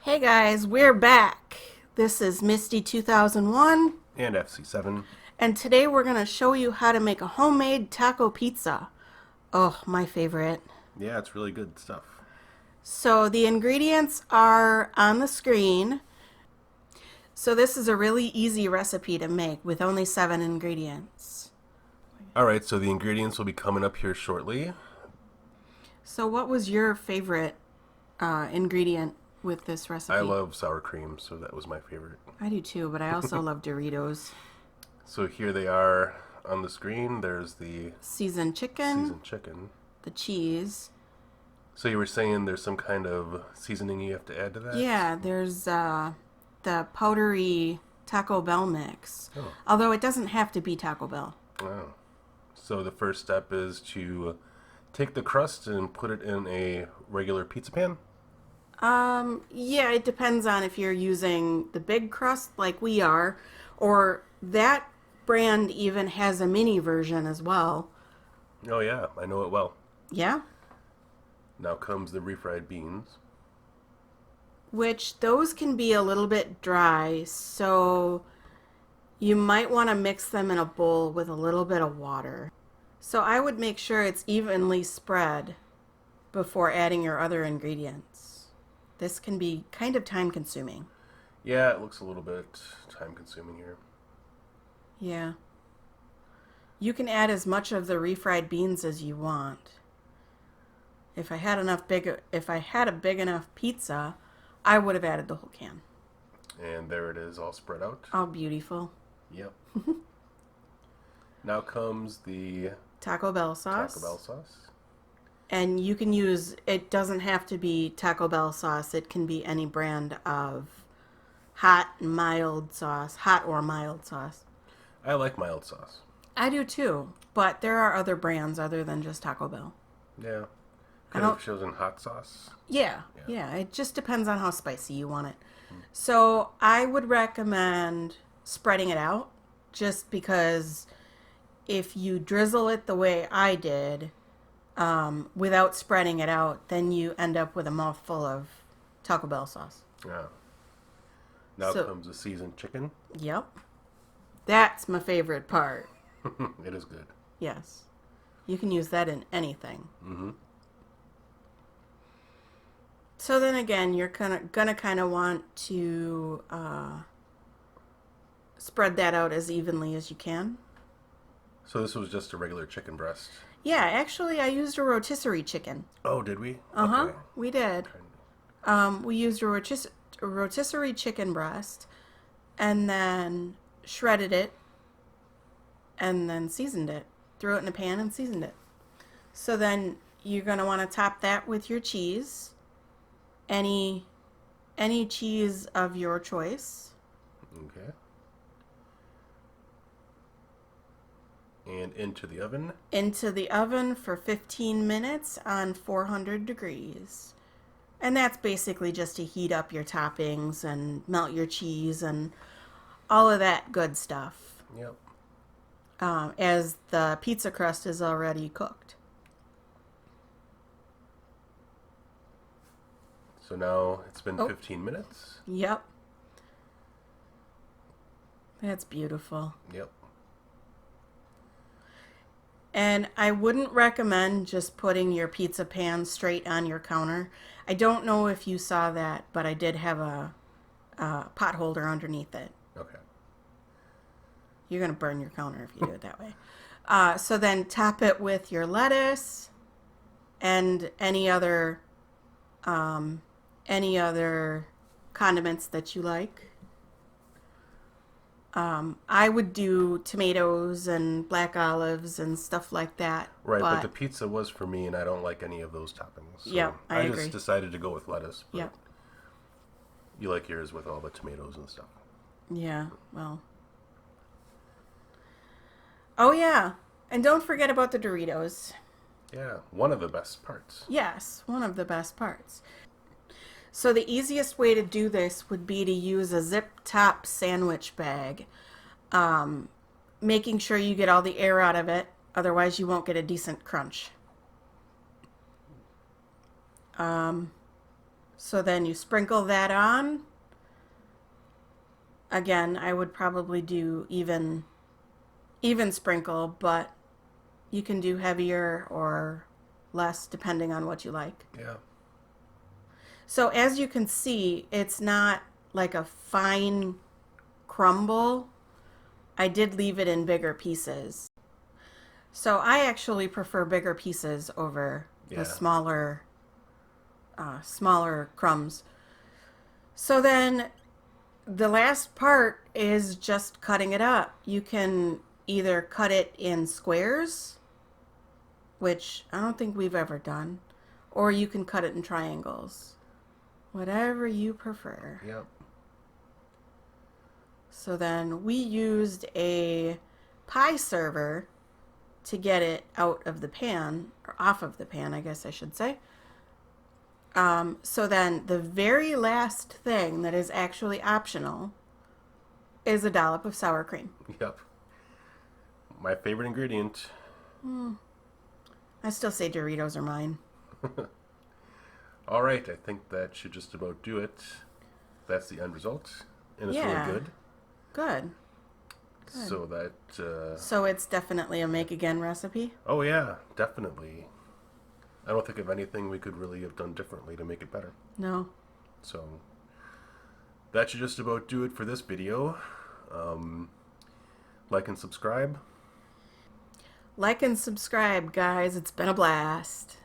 Hey guys, we're back. This is Misty 2001, And FC7. and today we're going to show you how to make a homemade taco pizza. Oh, my favorite. Yeah, it's really good stuff. So the ingredients are on the screen. So this is a really easy recipe to make with only 7 ingredients. Alright, so the ingredients will be coming up here shortly. So what was your favorite ingredient with this recipe? I love sour cream, so that was my favorite. I do too, but I also love Doritos. So here they are on the screen. There's the Seasoned chicken, seasoned chicken. the cheese. So you were saying there's some kind of seasoning you have to add to that? Yeah, there's the powdery Taco Bell mix. Oh. Although it doesn't have to be Taco Bell. Oh. So the first step is to take the crust and put it in a regular pizza pan? Yeah, it depends on if you're using the big crust like we are, or that brand even has a mini version as well. Oh yeah, I know it well. Yeah? Now comes the refried beans. Which those can be a little bit dry, so you might want to mix them in a bowl with a little bit of water. So I would make sure it's evenly spread before adding your other ingredients. This can be kind of time consuming. Yeah, it looks a little bit time consuming here. Yeah. You can add as much of the refried beans as you want. If I had a big enough pizza, I would have added the whole can. And there it is, all spread out. Oh, beautiful. Yep. Now comes the Taco Bell sauce. Taco Bell sauce. And you can use, it doesn't have to be Taco Bell sauce. It can be any brand of hot or mild sauce. I like mild sauce. I do too, but there are other brands other than just Taco Bell. Yeah. I Kind don't- of chosen hot sauce. Yeah. It just depends on how spicy you want it. So I would recommend spreading it out, just because if you drizzle it the way I did, without spreading it out, then you end up with a mouthful of Taco Bell sauce. Yeah. Now So- comes the seasoned chicken. Yep. That's my favorite part. It is good. Yes. You can use that in anything. Mm-hmm. So then again, you're gonna kind of want to spread that out as evenly as you can. So this was just a regular chicken breast. Yeah, actually, I used a rotisserie chicken. Oh, did we? Uh-huh, Okay. we did. We used a rotisserie chicken breast, and then shredded it, and then seasoned it. Threw it in a pan and seasoned it. So then you're gonna want to top that with your cheese. Any cheese of your choice. Okay. And into the oven. Into the oven for 15 minutes on 400 degrees. And that's basically just to heat up your toppings and melt your cheese and all of that good stuff. Yep. As the pizza crust is already cooked. So now it's been Oh. 15 minutes. Yep. That's beautiful. Yep. And I wouldn't recommend just putting your pizza pan straight on your counter. I don't know if you saw that, but I did have a pot holder underneath it. Okay. You're going to burn your counter if you do it that way. So then top it with your lettuce and any other condiments that you like. I would do tomatoes and black olives and stuff like that. Right, but the pizza was for me, and I don't like any of those toppings. So Yep, I agree. just decided to go with lettuce. But Yep. You like yours with all the tomatoes and stuff. Yeah, well. Oh, yeah. And don't forget about the Doritos. Yeah, one of the best parts. Yes, one of the best parts. So the easiest way to do this would be to use a zip top sandwich bag. Making sure you get all the air out of it, otherwise you won't get a decent crunch. So then you sprinkle that on. Again, I would probably do even sprinkle, but you can do heavier or less depending on what you like. Yeah. So as you can see, it's not like a fine crumble. I did leave it in bigger pieces. So I actually prefer bigger pieces over Yeah. the smaller crumbs. So then the last part is just cutting it up. You can either cut it in squares, which I don't think we've ever done, or you can cut it in triangles. Whatever you prefer. Yep. So then we used a pie server to get it out of the pan, or off of the pan, I guess I should say. So then the very last thing that is actually optional is a dollop of sour cream. Yep. My favorite ingredient. I still say Doritos are mine. All right, I think that should just about do it. That's the end result, and it's Yeah. really good. Good. So that. So it's definitely a make again recipe. Oh yeah, definitely. I don't think of anything we could really have done differently to make it better. No. So that should just about do it for this video. Like and subscribe. Like and subscribe, guys. It's been a blast.